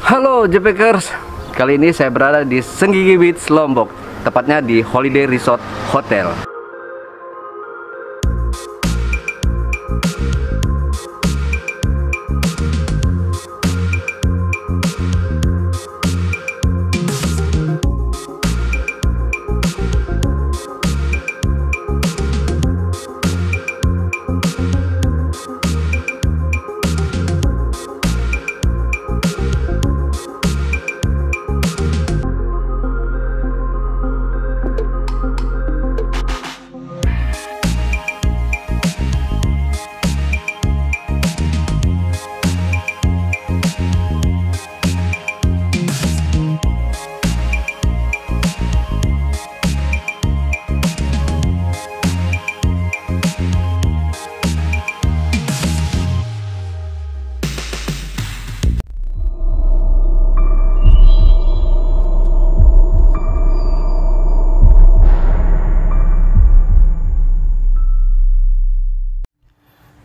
Halo JPKers, kali ini saya berada di Senggigi Beach, Lombok, tepatnya di Holiday Resort Hotel.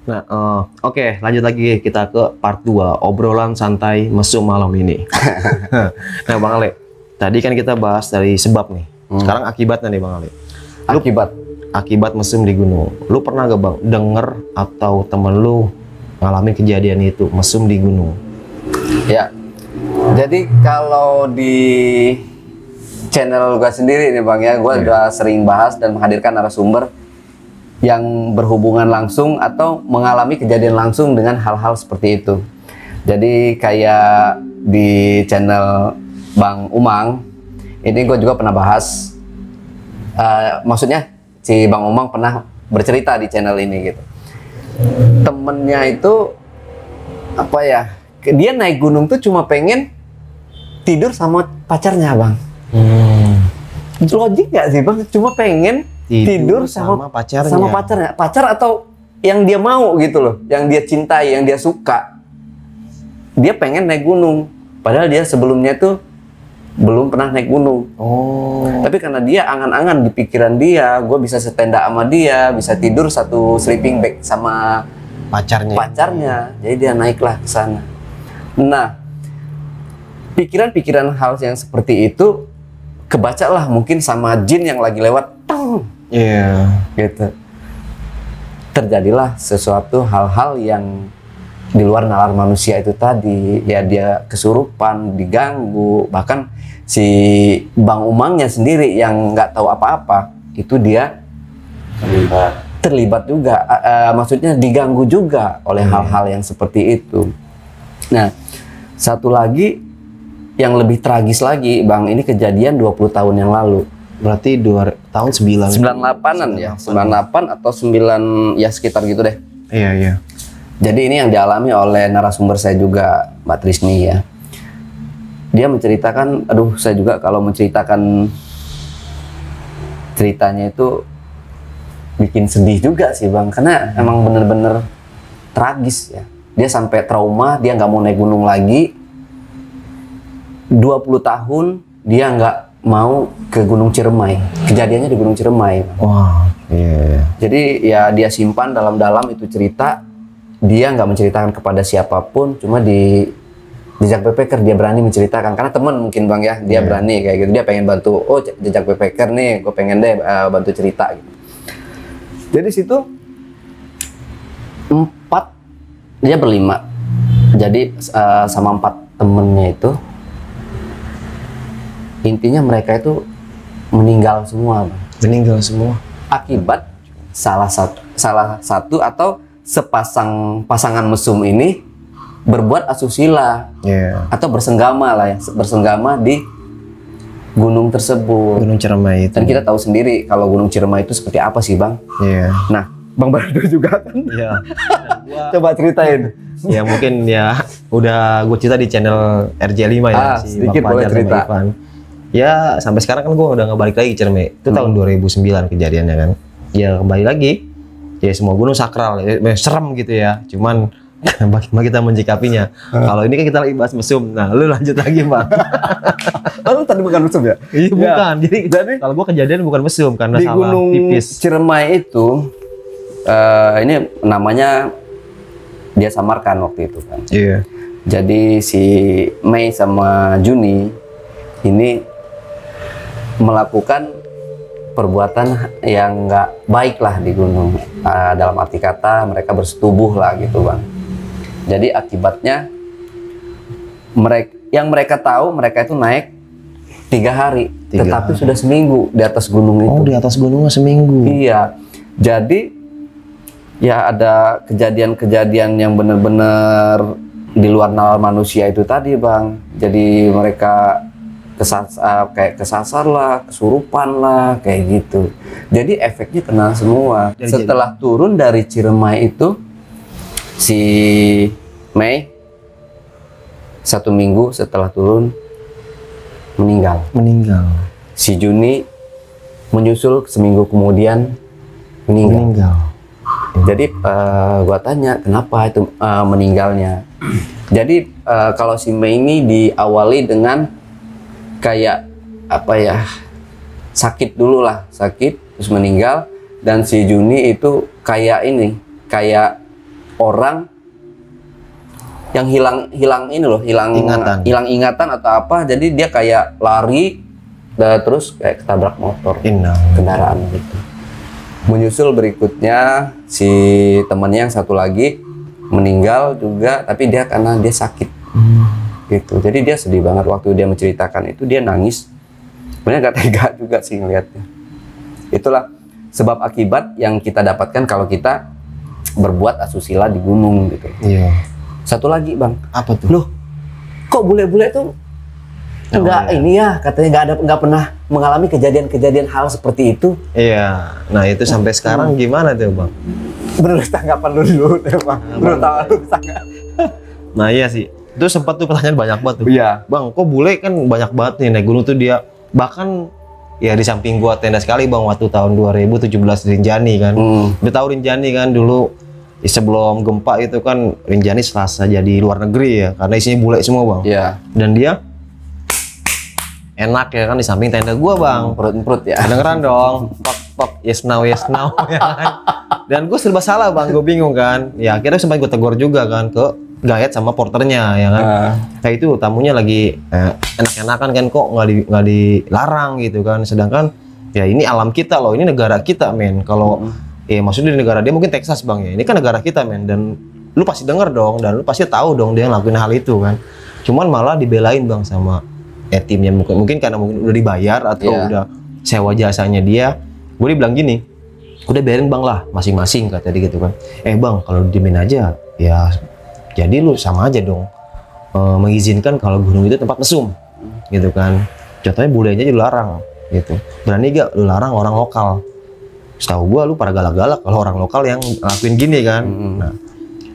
Nah, oke, lanjut lagi kita ke part 2 obrolan santai mesum malam ini. Nah, Bang Ale, tadi kan kita bahas dari sebab nih. Sekarang akibatnya nih, Bang Ale. Akibat mesum di gunung. Lu pernah gak, Bang, denger atau temen lu ngalamin kejadian itu mesum di gunung? Ya, jadi kalau di channel gua sendiri nih Bang ya, gua udah sering bahas dan menghadirkan narasumber yang berhubungan langsung atau mengalami kejadian langsung dengan hal-hal seperti itu. Jadi kayak di channel Bang Umang, ini gue juga pernah bahas, maksudnya si Bang Umang pernah bercerita di channel ini gitu. Temennya itu, apa ya, dia naik gunung tuh cuma pengen tidur sama pacarnya Bang. Logik gak sih Bang? Cuma pengen tidur sama pacarnya, pacar atau yang dia mau gitu loh, yang dia cintai, yang dia suka. Dia pengen naik gunung, padahal dia sebelumnya tuh belum pernah naik gunung. Tapi karena dia angan-angan di pikiran dia, gue bisa setenda sama dia, bisa tidur satu sleeping bag sama pacarnya. Jadi dia naiklah ke sana. Nah, pikiran-pikiran hal yang seperti itu kebacalah mungkin sama jin yang lagi lewat. Gitu. Terjadilah sesuatu hal-hal yang di luar nalar manusia itu tadi. Ya dia kesurupan, diganggu. Bahkan si Bang Umangnya sendiri yang nggak tahu apa-apa, itu dia terlibat juga. Maksudnya diganggu juga oleh hal-hal yang seperti itu. Nah, satu lagi yang lebih tragis lagi, Bang, ini kejadian 20 tahun yang lalu. Berarti tahun 98-an ya, 98 atau 9 ya sekitar gitu deh. Iya. Jadi ini yang dialami oleh narasumber saya juga, Mbak Trisni ya. Dia menceritakan, aduh saya juga kalau menceritakan ceritanya itu bikin sedih juga sih Bang, karena emang bener-bener tragis ya. Dia sampai trauma, dia nggak mau naik gunung lagi. 20 tahun dia nggak mau ke Gunung Ciremai. Kejadiannya di Gunung Ciremai. Wah, iya. Jadi ya dia simpan dalam-dalam itu cerita. Dia nggak menceritakan kepada siapapun, cuma di jejak backpacker dia berani menceritakan. Karena teman mungkin Bang ya, dia berani kayak gitu. Dia pengen bantu, oh jejak backpacker nih, gue pengen deh bantu cerita gitu. Jadi situ 4, dia berlima. Jadi sama 4 temennya itu, intinya mereka itu meninggal semua, Bang. Meninggal semua Akibat salah satu atau pasangan mesum ini berbuat asusila atau bersenggama lah ya, bersenggama di gunung tersebut. Gunung Ciremai itu. Dan kita tahu sendiri kalau Gunung Ciremai itu seperti apa sih, Bang? Nah, Bang Bardo juga kan? Coba ceritain. Ya mungkin ya udah gue cerita di channel RJ5 ya, si sedikit Bang boleh Fajar cerita. sama Ivan. Ya sampai sekarang kan gue udah nggak balik lagi Ciremai. Itu tahun 2009 kejadiannya kan. Ya kembali lagi. Ya semua gunung sakral, serem gitu ya. Cuman bagaimana kita menyikapinya. Kalau ini kan kita lagi bahas mesum. Nah, lu lanjut lagi, Bang. Lu tadi bukan mesum ya? Iya, bukan. Jadi kalau gua kejadian bukan mesum karena di salah Gunung tipis. Ciremai itu ini namanya dia samarkan waktu itu kan. Iya. Jadi si Mei sama Juni ini melakukan perbuatan yang nggak baik lah di gunung. Dalam arti kata mereka bersetubuh lah gitu bang. Jadi akibatnya mereka tahu mereka itu naik 3 hari, tetapi sudah seminggu di atas gunung itu. Oh, di atas gunungnya seminggu. Iya. Jadi ya ada kejadian-kejadian yang benar-benar di luar nalar manusia itu tadi bang. Jadi mereka kayak kesasar lah, kesurupan lah, kayak gitu. Jadi efeknya kena semua. Setelah turun dari Ciremai itu, si Mei 1 minggu setelah turun meninggal. Si Juni menyusul seminggu kemudian meninggal. Jadi gua tanya kenapa itu meninggalnya. Jadi kalau si Mei ini diawali dengan kayak apa ya, sakit dulu lah, sakit terus meninggal. Dan si Juni itu kayak orang yang hilang ingatan atau apa. Jadi dia kayak lari terus kayak ketabrak motor, kendaraan gitu. Menyusul berikutnya si temannya yang satu lagi meninggal juga, tapi dia karena dia sakit gitu. Jadi dia sedih banget waktu dia menceritakan itu, dia nangis. Sebenarnya gak tega juga sih ngeliatnya. Itulah sebab akibat yang kita dapatkan kalau kita berbuat asusila di gunung gitu. Iya. Satu lagi bang, apa tuh? Loh, kok bule-bule tuh ini ya katanya nggak pernah mengalami kejadian-kejadian hal seperti itu. Iya. Nah itu sampai sekarang gimana tuh bang? Menurut tanggapan lu dulu deh bang. Menurut tanggapan. Nah iya sih. Itu sempat tuh pertanyaan banyak banget tuh. Iya. Bang, kok bule kan banyak banget nih naik gunung tuh dia. Bahkan ya di samping gua tenda sekali bang waktu tahun 2017 Rinjani kan. Udah tahu Rinjani kan dulu sebelum gempa itu kan Rinjani selasa jadi luar negeri ya karena isinya bule semua bang. Iya. Dan dia enak ya kan di samping tenda gua bang. Perut ya. Kedengeran dong. Pop yes now ya kan. Dan gue serba salah bang, gue bingung kan. Ya akhirnya sempat gue tegur juga kan ke guide sama porternya ya kan. Kayak itu tamunya lagi enak-enakan kan kok nggak dilarang gitu kan. Sedangkan ya ini alam kita loh, ini negara kita men. Kalau maksudnya di negara dia mungkin Texas bang ya. Ini kan negara kita men dan lu pasti denger dong dan lu pasti tahu dong dia ngelakuin hal itu kan. Cuman malah dibelain bang sama timnya mungkin karena mungkin udah dibayar atau udah sewa jasanya dia. Gue dibilang gini, udah biarin bang lah masing-masing kata dia gitu kan. Bang kalau diemin aja ya jadi lu sama aja dong mengizinkan kalau gunung itu tempat mesum gitu kan. Contohnya bule aja dilarang gitu. Berani gak lu larang orang lokal? Setahu gua lu para galak-galak kalau orang lokal yang ngelakuin gini kan. Nah,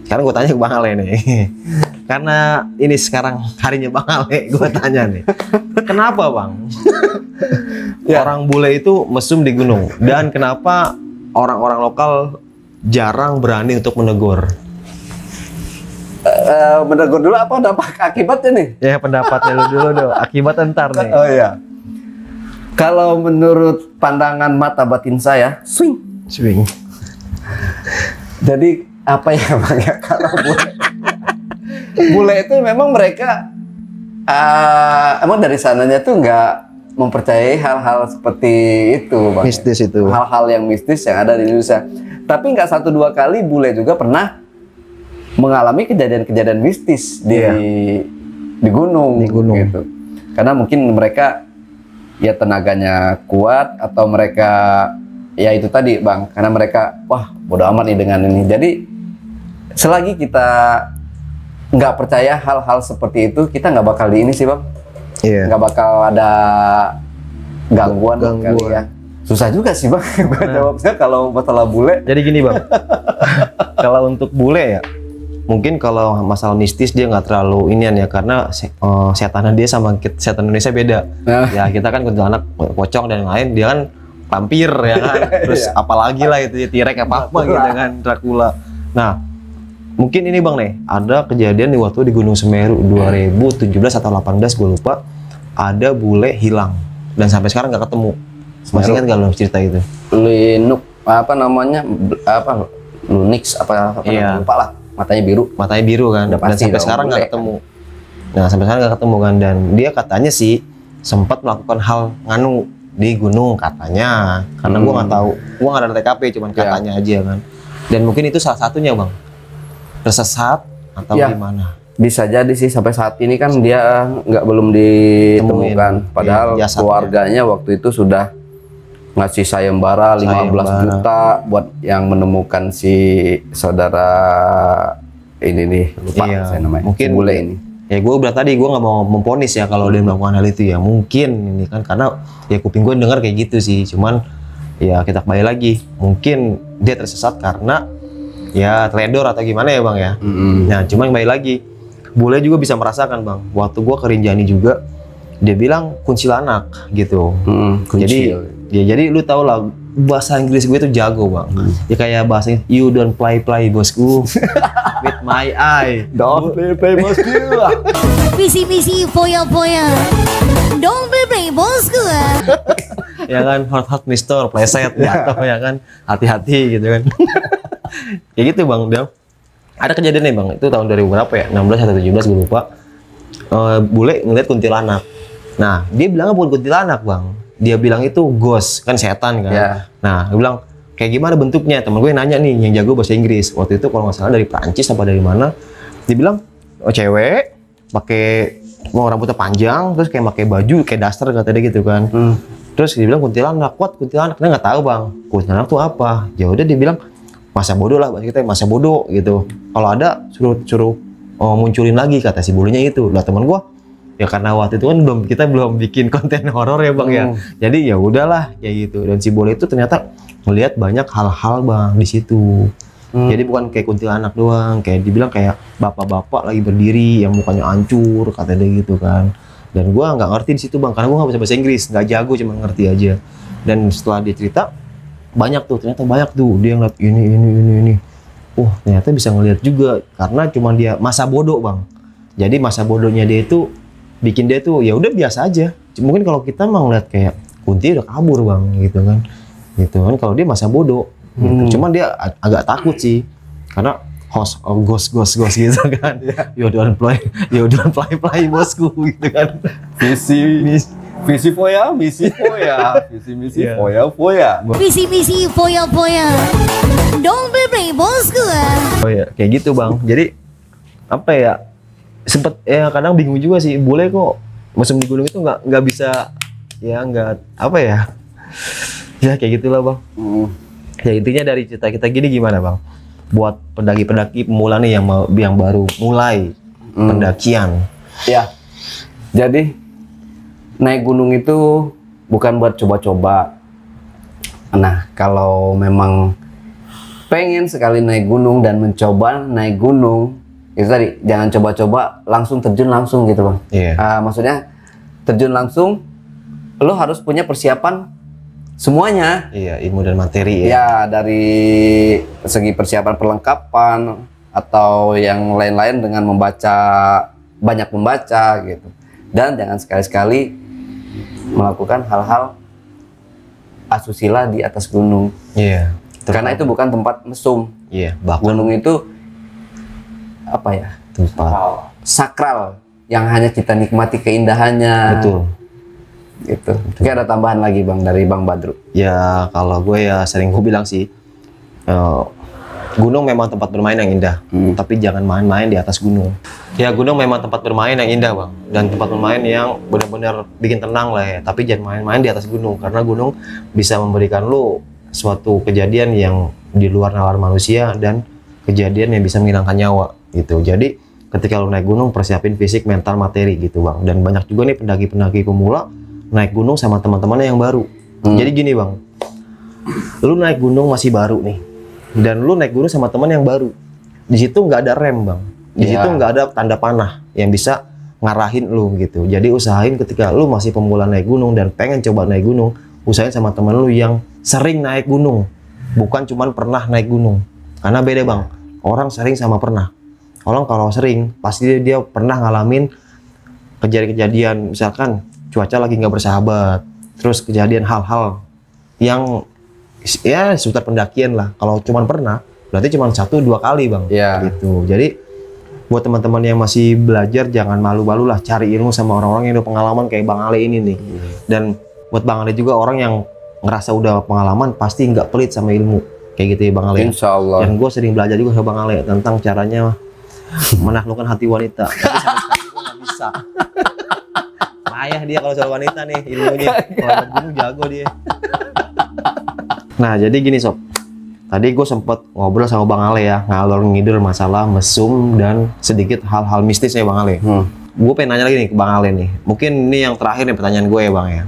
sekarang gua tanya ke Bang Ale nih. Karena ini sekarang harinya Bang Ale, gua tanya nih. Kenapa Bang? Orang bule itu mesum di gunung dan kenapa orang-orang lokal jarang berani untuk menegur? Menegur dulu apa dampak akibatnya nih? Ya pendapatnya lu dulu dong. Akibat ntar nih. Oh iya. Kalau menurut pandangan mata batin saya, swing. Jadi apa ya bang ya kalau bule itu memang mereka emang dari sananya tuh nggak mempercayai hal-hal seperti itu bang. Mistis itu. Hal-hal yang mistis yang ada di Indonesia. Tapi nggak 1-2 kali bule juga pernah mengalami kejadian-kejadian mistis di gunung gitu. Karena mungkin mereka ya tenaganya kuat atau mereka ya itu tadi bang, karena mereka wah bodo amat nih dengan ini. Jadi selagi kita nggak percaya hal-hal seperti itu, kita nggak bakal di ini sih bang. Nggak bakal ada gangguan kali ya. Susah juga sih bang gua jawabnya kalau masalah bule. Jadi gini bang, kalau untuk bule ya mungkin kalau masalah mistis dia nggak terlalu inian ya karena setannya dia sama setan Indonesia beda. Ya kita kan kuntilanak, pocong dan lain, dia kan vampir ya kan. Terus apalagi lah itu T-Rex apa gitu dengan Dracula. Nah mungkin ini bang nih ada kejadian di waktu di Gunung Semeru 2017 atau 18 gue lupa, ada bule hilang dan sampai sekarang nggak ketemu. Masih ingat nggak lo cerita itu? Linux apa namanya apa Lunix apa lupa lah. matanya biru. Matanya biru kan. Udah Dan pasti sampai dong, sekarang nggak bule, ketemu. Nah, sampai sekarang nggak ketemu kan. Dan dia katanya sih sempat melakukan hal nganu di gunung katanya. Karena gua nggak tahu, gua nggak ada TKP, cuman katanya aja kan. Dan mungkin itu salah satunya bang, tersesat atau gimana? Bisa jadi sih, sampai saat ini kan dia belum ditemukan. Padahal keluarganya waktu itu sudah ngasih sayembara 15 juta buat yang menemukan si saudara ini nih, lupa saya namanya. Mungkin bule ini. Ya gue bilang tadi, gue nggak mau memponis ya kalau dia melakukan hal itu ya. Mungkin ini kan karena ya kuping gue dengar kayak gitu sih. Cuman ya kita kembali lagi, mungkin dia tersesat karena ya teledor atau gimana ya bang ya. Nah cuman kembali lagi, bule juga bisa merasakan bang. Waktu gue ke Rinjani juga, dia bilang kuntilanak gitu. Jadi lu tau lah bahasa Inggris gue tuh jago bang. Ya kayak bahasa you don't play bosku with my eye. Don't play bosku. Visi foya don't play bosku. Ya kan, hot mister pleset jatuh ya kan, hati-hati gitu kan. Kayak gitu bang. Dia ada kejadian nih bang, itu tahun 2000 berapa ya, 16 atau 17 gue lupa. Bule ngeliat kuntilanak. Nah dia bilangnya bukan kuntilanak bang, dia bilang itu ghost, kan setan kan. Nah dia bilang kayak gimana bentuknya, temen gue nanya nih yang jago bahasa Inggris waktu itu, kalau nggak salah dari Prancis apa dari mana. Dia bilang cewek pakai rambutnya panjang, terus kayak pakai baju kayak daster katanya gitu kan. Terus dia bilang kuntilanak, kuntilanak, dia nggak tahu bang kuntilanak tuh apa. Ya udah dia bilang masa bodoh lah, bahasa kita masa bodoh gitu. Kalau ada suruh munculin lagi kata si bulunya itu. Lah teman gua ya karena waktu itu kan kita belum bikin konten horor ya bang ya. Jadi ya udahlah kayak gitu. Dan si bule itu ternyata melihat banyak hal-hal bang di situ. Jadi bukan kayak kuntilanak doang, kayak dibilang kayak bapak-bapak lagi berdiri yang mukanya hancur katanya gitu kan. Dan gua nggak ngerti di situ bang, karena gua nggak bisa bahasa Inggris, nggak jago, cuma ngerti aja. Dan setelah dia cerita banyak tuh, ternyata banyak tuh dia ngeliat ini. Ternyata bisa ngeliat juga karena cuma dia masa bodoh bang. Jadi masa bodohnya dia itu bikin dia tuh ya udah biasa aja. Mungkin kalau kita mau ngeliat kayak kunti udah kabur bang gitu kan. Gitu kan kalau dia masa bodoh. Gitu. Cuman dia agak takut sih karena ghost gitu kan. You don't play bosku gitu kan. Visi foya, misi foya, visi foya. Visi foya don't play bosku. Oh ya kayak gitu bang. Jadi apa ya, sempet ya kadang bingung juga sih, boleh kok musim di gunung itu nggak bisa ya, nggak apa ya, ya kayak gitulah bang. Ya intinya dari cerita kita gini gimana bang, buat pendaki-pendaki pemula nih yang baru mulai pendakian. Ya, jadi naik gunung itu bukan buat coba-coba. Nah kalau memang pengen sekali naik gunung dan mencoba naik gunung, itu tadi jangan coba-coba langsung terjun langsung gitu bang. Maksudnya terjun langsung, lo harus punya persiapan semuanya. Ilmu dan materi ya. Dari segi persiapan perlengkapan atau yang lain-lain dengan banyak membaca gitu. Dan jangan sekali-sekali melakukan hal-hal asusila di atas gunung. Karena itu bukan tempat mesum. Gunung itu apa ya, tempat sakral yang hanya kita nikmati keindahannya. Betul. Gitu. Mungkin ada tambahan lagi bang dari Bang Badru? Ya kalau gue ya sering gue bilang sih, gunung memang tempat bermain yang indah, tapi jangan main-main di atas gunung. Ya gunung memang tempat bermain yang indah bang, dan tempat bermain yang benar-benar bikin tenang lah ya. Tapi jangan main-main di atas gunung, karena gunung bisa memberikan lu suatu kejadian yang di luar nalar manusia dan kejadian yang bisa menghilangkan nyawa gitu. Jadi ketika lu naik gunung, persiapin fisik, mental, materi gitu bang. Dan banyak juga nih pendaki-pendaki pemula naik gunung sama teman-temannya yang baru. Jadi gini bang, lu naik gunung masih baru nih, dan lu naik gunung sama teman yang baru. Di situ nggak ada rem bang, di situ nggak ada tanda panah yang bisa ngarahin lu gitu. Jadi usahain ketika lu masih pemula naik gunung dan pengen coba naik gunung, usahain sama teman lu yang sering naik gunung, bukan cuman pernah naik gunung. Karena beda bang, orang sering sama pernah. Orang kalau sering pasti dia pernah ngalamin kejadian-kejadian, misalkan cuaca lagi nggak bersahabat, terus kejadian hal-hal yang ya seputar pendakian lah. Kalau cuman pernah, berarti cuma 1-2 kali bang. Iya. Gitu. Jadi buat teman-teman yang masih belajar jangan malu-malu lah cari ilmu sama orang-orang yang udah pengalaman kayak Bang Ale ini nih. Dan buat Bang Ale juga orang yang ngerasa udah pengalaman pasti nggak pelit sama ilmu kayak gitu ya Bang Ale. Insya Allah. Dan gue sering belajar juga sama Bang Ale tentang caranya menaklukkan hati wanita. Tapi sampai sekarang gue nggak bisa. Payah dia kalau soal wanita nih ilmunya. Kalau gunung jago dia. Nah jadi gini sob. Tadi gue sempet ngobrol sama Bang Ale ya, ngalor ngidul masalah mesum dan sedikit hal-hal mistis ya Bang Ale. Gue pengen nanya lagi nih ke Bang Ale nih. Mungkin ini yang terakhir nih pertanyaan gue ya Bang ya.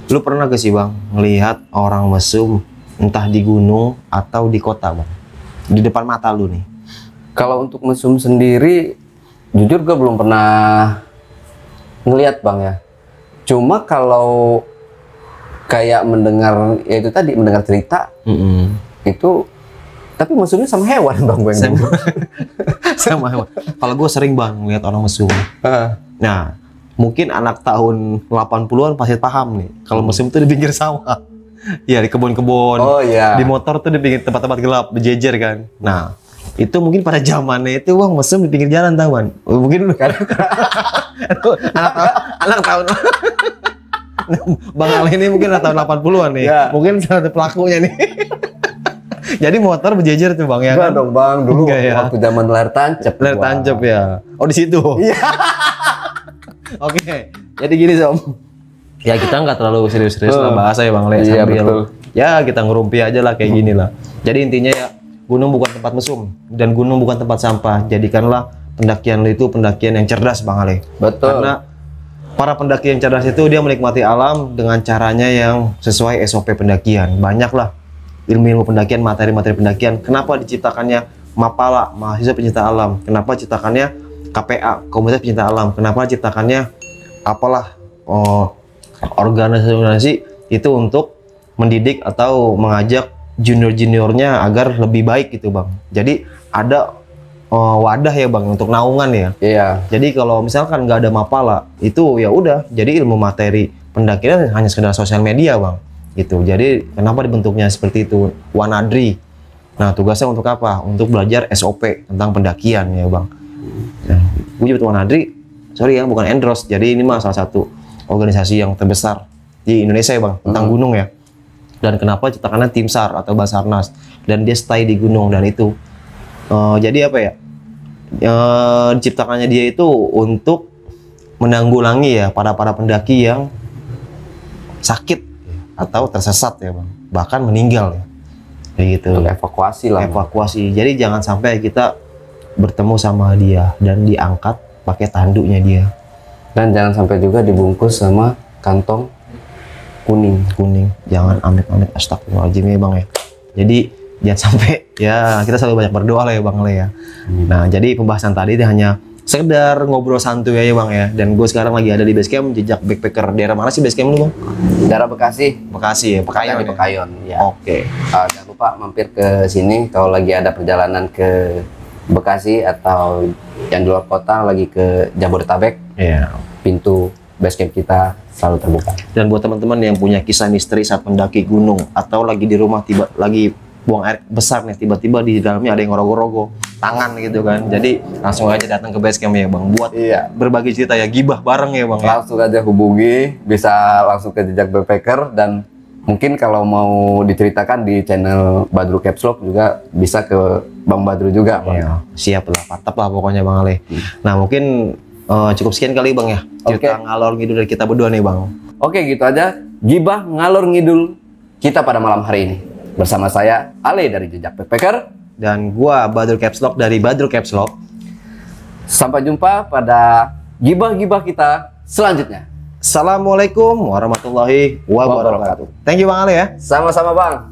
Lu pernah gak sih Bang ngelihat orang mesum entah di gunung atau di kota Bang? Di depan mata lu nih. Kalau untuk mesum sendiri, jujur gue belum pernah ngelihat Bang ya. Cuma kalau kayak mendengar, ya itu tadi mendengar cerita, itu tapi mesumnya sama hewan Bang gue. Sama hewan. Kalau gue sering Bang ngeliat orang mesum. Nah, mungkin anak tahun 80-an pasti paham nih. Kalau mesum itu di pinggir sawah. Ya di kebun-kebun. Oh iya. Di motor tuh di pinggir tempat-tempat gelap, berjejer kan. Nah, itu mungkin pada zamannya itu Bang mesum di pinggir jalan tahuan. Mungkin lu kan. anak tahun Bang Ale ini mungkin anak tahun 80-an nih. Ya. Mungkin salah satu pelakunya nih. Jadi motor berjejer tuh Bang ya Enggak kan? dong Bang, dulu Enggak ya. waktu zaman layar tancap. Layar tancap ya. Oh di situ. Iya. Oke. Jadi gini Sob. Ya kita nggak terlalu serius-serius lah bahasa ya Bang Le. Iya, Sambil betul. ya kita ngerumpi aja lah kayak gini lah. Jadi intinya ya gunung bukan tempat mesum dan gunung bukan tempat sampah. Jadikanlah pendakian lu itu pendakian yang cerdas Bang Ale. Betul. Karena para pendaki yang cerdas itu dia menikmati alam dengan caranya yang sesuai SOP pendakian. Banyak lah ilmu-ilmu pendakian, materi-materi pendakian. Kenapa diciptakannya MAPALA, mahasiswa pencinta alam? Kenapa diciptakannya KPA, komunitas pencinta alam? Kenapa diciptakannya apalah organisasi itu untuk mendidik atau mengajak junior-juniornya agar lebih baik gitu Bang. Jadi ada wadah ya Bang untuk naungan ya. Iya. Jadi kalau misalkan nggak ada MAPALA itu ya udah jadi ilmu materi pendakian hanya sekedar sosial media Bang. Gitu. Jadi kenapa dibentuknya seperti itu? Wanadri. Nah, tugasnya untuk apa? Untuk belajar SOP tentang pendakian ya, Bang. Nah, gue nyebut Wanadri, sorry ya, bukan endorse. Jadi ini mah salah satu organisasi yang terbesar di Indonesia ya, Bang, tentang gunung ya. Dan kenapa ciptakannya tim SAR atau Basarnas dan dia stay di gunung dan itu. Jadi apa ya? Diciptakannya dia itu untuk menanggulangi ya para pendaki yang sakit atau tersesat ya Bang, bahkan meninggal ya, kayak gitu. Evakuasi lah. Evakuasi. Jadi jangan sampai kita bertemu sama dia dan diangkat pakai tanduknya dia. Dan jangan sampai juga dibungkus sama kantong kuning. Jangan amit-amit, astagfirullahaladzim ya Bang ya. Jadi jangan sampai ya kita selalu banyak berdoa lah ya Bang Le ya. Nah jadi pembahasan tadi itu hanya sekedar ngobrol santuy ya Bang ya. Dan gue sekarang lagi ada di basecamp Jejak Backpacker. Daerah mana sih basecamp lu Bang? Daerah Bekasi. Bekasi ya, Pekayon Di ya? Pekayon. Ya. Oke. Jangan lupa mampir ke sini kalau lagi ada perjalanan ke Bekasi atau yang di luar kota lagi ke Jabodetabek. Iya. Pintu basecamp kita selalu terbuka. Dan buat teman-teman yang punya kisah misteri saat mendaki gunung atau lagi di rumah lagi buang air besar nih, tiba-tiba di dalamnya ada yang ngorogo-rogo tangan gitu kan. Jadi langsung aja datang ke basecamp ya Bang buat berbagi cerita ya, gibah bareng ya Bang. Langsung aja hubungi, bisa langsung ke Jejak Backpacker dan mungkin kalau mau diceritakan di channel Badru Caps Lock juga bisa ke Bang Badru juga Bang. Ya, siap lah, mantap lah pokoknya Bang Ale. Nah mungkin cukup sekian kali Bang ya cerita ngalor ngidul dari kita berdua nih Bang. Oke gitu aja, gibah ngalor ngidul kita pada malam hari ini. Bersama saya Ale dari Jejak Backpacker dan gua Badru Caps Lock dari Badru Caps Lock. Sampai jumpa pada gibah-gibah kita selanjutnya. Assalamualaikum warahmatullahi wabarakatuh. Thank you Bang Ale ya. Sama-sama Bang.